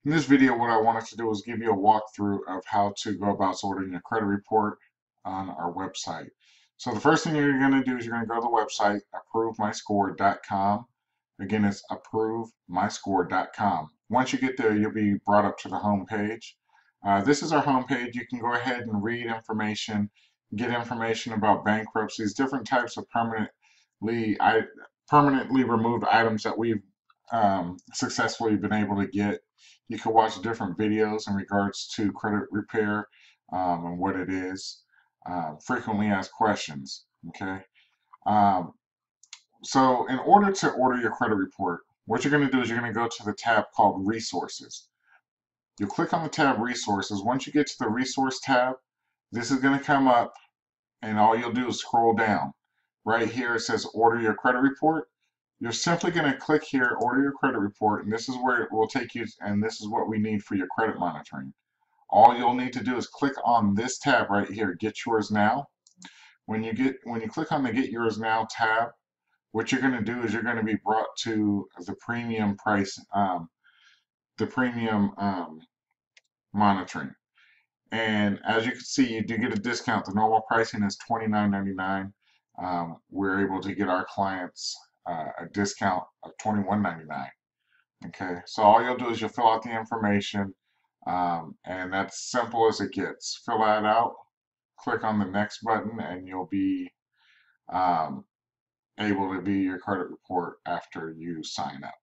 In this video, what I wanted to do is give you a walkthrough of how to go about sorting your credit report on our website. So the first thing you're going to do is you're going to go to the website, approvemyscore.com. Again, it's approvemyscore.com. Once you get there, you'll be brought up to the home page. This is our home page. You can go ahead and read information, get information about bankruptcies, different types of permanently removed items that we've successfully been able to get. You can watch different videos in regards to credit repair and what it is. Frequently asked questions. Okay. Um, so, in order to order your credit report, what you're going to do is you're going to go to the tab called Resources. You'll click on the tab Resources. Once you get to the Resource tab, this is going to come up, and all you'll do is scroll down. Right here it says Order Your Credit Report. You're simply going to click here, Order Your Credit Report, and this is where it will take you, and this is what we need for your credit monitoring. All you'll need to do is click on this tab right here, Get Yours Now. When you click on the Get Yours Now tab, what you're going to do is you're going to be brought to the premium price, the premium monitoring. And as you can see, you do get a discount. The normal pricing is $29.99. We're able to get our clients a discount of $21.99. Okay, so all you'll do is you'll fill out the information, and that's simple as it gets. Fill that out, click on the next button, and you'll be um, able to view your credit report after you sign up.